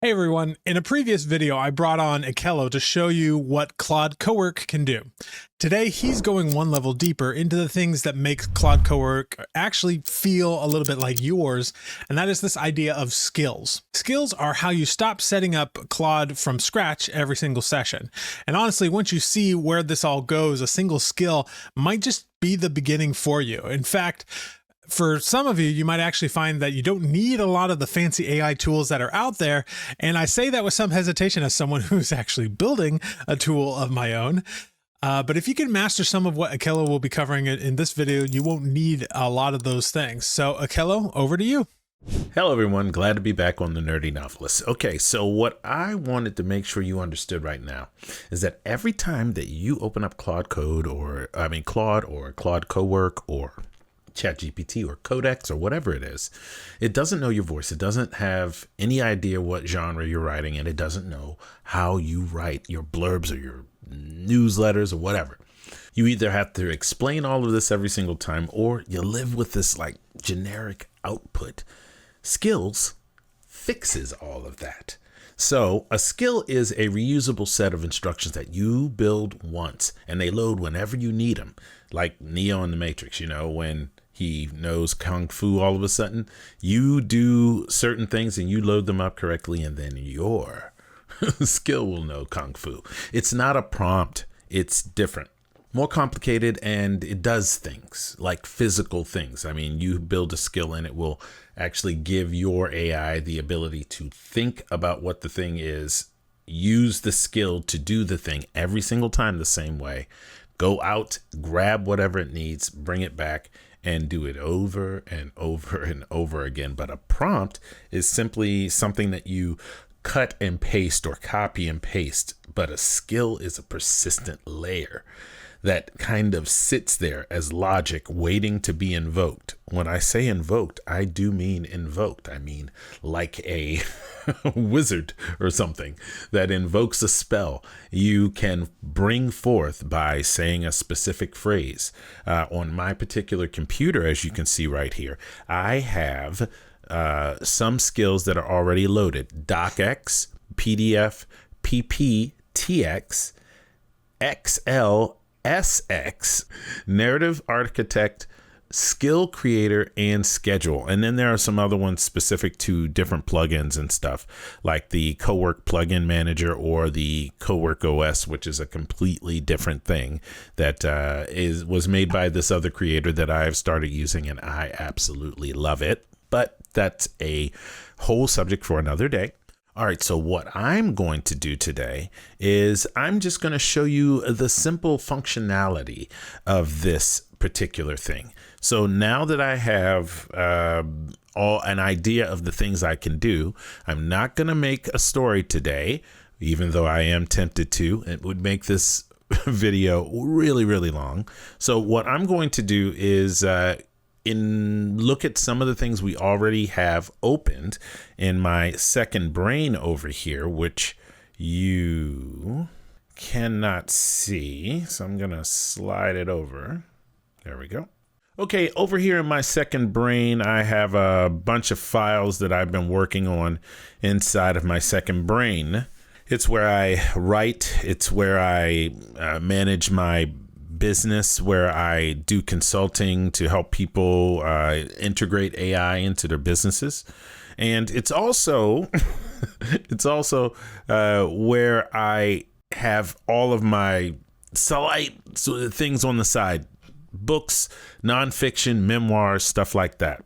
Hey everyone, in a previous video I brought on Ekello to show you what Claude Co-work can do. Today he's going one level deeper into the things that make Claude Co-work actually feel a little bit like yours, and that is this idea of skills. Skills are how you stop setting up Claude from scratch every single session. And honestly, once you see where this all goes, a single skill might just be the beginning for you. In fact, for some of you, you might actually find that you don't need a lot of the fancy AI tools that are out there. And I say that with some hesitation as someone who's actually building a tool of my own. But if you can master some of what Ekello will be covering in this video, you won't need a lot of those things. So Ekello, over to you. Hello everyone, glad to be back on the Nerdy Novelist. Okay, so what I wanted to make sure you understood right now is that every time that you open up Claude Code Claude or Claude Co-work or ChatGPT or Codex or whatever it is, it doesn't know your voice. It doesn't have any idea what genre you're writing, and it doesn't know how you write your blurbs or your newsletters or whatever. You either have to explain all of this every single time, or you live with this like generic output. Skills fixes all of that. So a skill is a reusable set of instructions that you build once and they load whenever you need them. Like Neo in the Matrix, when he knows Kung Fu all of a sudden, you do certain things and you load them up correctly, and then your skill will know Kung Fu. It's not a prompt. It's different, more complicated, and it does things like physical things. I mean, you build a skill and it will actually give your AI the ability to think about what the thing is, use the skill to do the thing every single time the same way, go out, grab whatever it needs, bring it back, and do it over and over and over again. But a prompt is simply something that you cut and paste or copy and paste. But a skill is a persistent layer that kind of sits there as logic waiting to be invoked. When I say invoked, I do mean invoked. I mean like a wizard or something that invokes a spell you can bring forth by saying a specific phrase. On my particular computer, as you can see right here, I have some skills that are already loaded: docx, PDF, PP, TX, XL, SX, narrative architect, skill creator, and schedule. And then there are some other ones specific to different plugins and stuff, like the Co-work plugin manager or the Co-work OS, which is a completely different thing that was made by this other creator that I've started using, and I absolutely love it. But that's a whole subject for another day. All right, so what I'm going to do today is I'm just going to show you the simple functionality of this particular thing. So now that I have an idea of the things I can do, I'm not going to make a story today, even though I am tempted to. It would make this video really, really long. So what I'm going to do is look at some of the things we already have opened in my second brain over here, which you cannot see. So I'm going to slide it over. There we go. Okay, over here in my second brain, I have a bunch of files that I've been working on inside of my second brain. It's where I write. It's where I manage my business, where I do consulting to help people integrate AI into their businesses. And it's also where I have all of my slight things on the side: books, nonfiction, memoirs, stuff like that.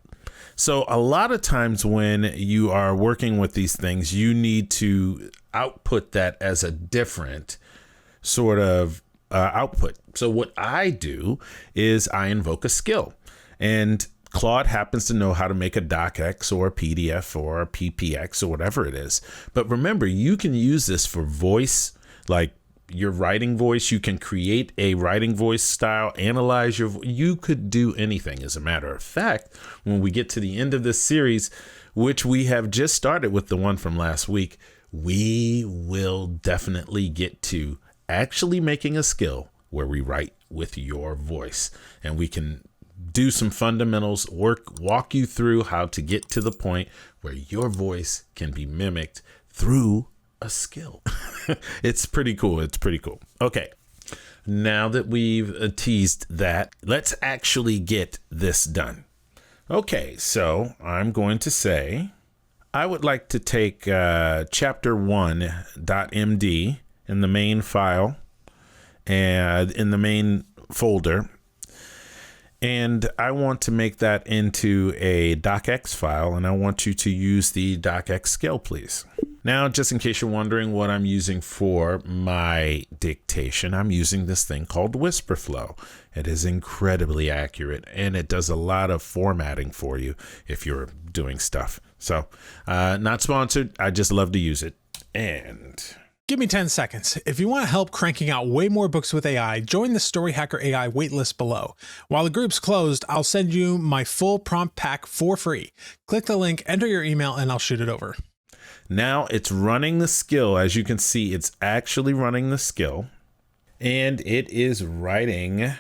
So a lot of times when you are working with these things, you need to output that as a different sort of output. So what I do is I invoke a skill, and Claude happens to know how to make a docx or a PDF or a PPX or whatever it is. But remember, you can use this for voice, like your writing voice. You can create a writing voice style, analyze you could do anything. As a matter of fact, when we get to the end of this series, which we have just started with the one from last week, we will definitely get to actually making a skill where we write with your voice, and we can do some fundamentals, walk you through how to get to the point where your voice can be mimicked through a skill. It's pretty cool. It's pretty cool. Okay. Now that we've teased that, let's actually get this done. Okay, so I'm going to say I would like to take chapter 1.md in the main file and in the main folder, and I want to make that into a docx file, and I want you to use the docx scale, please. Now, just in case you're wondering what I'm using for my dictation, I'm using this thing called WhisperFlow. It is incredibly accurate, and it does a lot of formatting for you if you're doing stuff. So, not sponsored. I just love to use it. And give me 10 seconds. If you want help cranking out way more books with AI, join the Story Hacker AI waitlist below. While the group's closed, I'll send you my full prompt pack for free. Click the link, enter your email, and I'll shoot it over. Now it's running the skill. As you can see, it's actually running the skill, and it is writing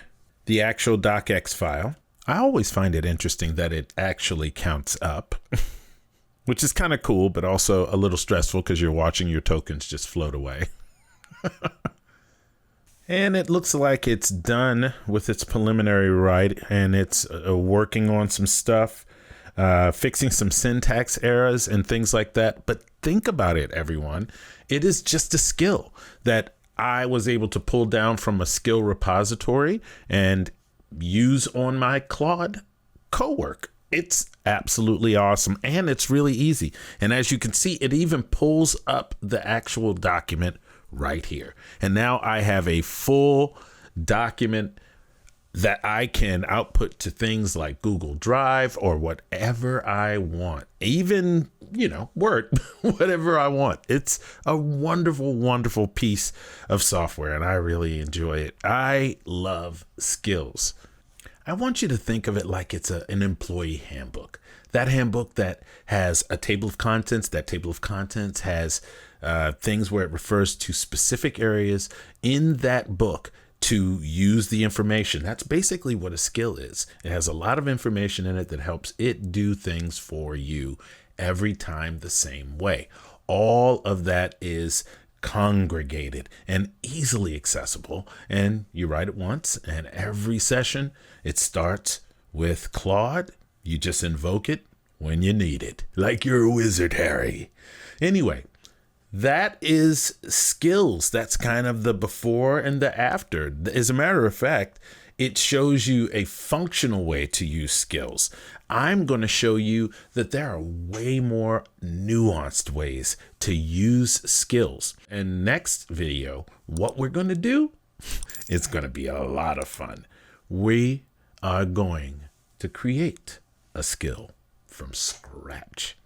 the actual docx file. I always find it interesting that it actually counts up, which is kind of cool, but also a little stressful because you're watching your tokens just float away. And it looks like it's done with its preliminary write, and it's working on some stuff, fixing some syntax errors and things like that. But think about it, everyone. It is just a skill that I was able to pull down from a skill repository and use on my Claude Co-work. It's absolutely awesome, and it's really easy. And as you can see, it even pulls up the actual document right here. And now I have a full document that I can output to things like Google Drive or whatever I want, even, Word, whatever I want. It's a wonderful, wonderful piece of software, and I really enjoy it. I love Skills. I want you to think of it like it's an employee handbook. That handbook that has a table of contents. That table of contents has things where it refers to specific areas in that book to use the information. That's basically what a skill is. It has a lot of information in it that helps it do things for you every time the same way. All of that is congregated and easily accessible, and you write it once, and every session it starts with Claude. You just invoke it when you need it, like you're a wizard, Harry. Anyway, that is Skills. That's kind of the before and the after. As a matter of fact, it shows you a functional way to use Skills. I'm going to show you that there are way more nuanced ways to use Skills. And next video, what we're going to do, it's going to be a lot of fun. We are going to create a skill from scratch.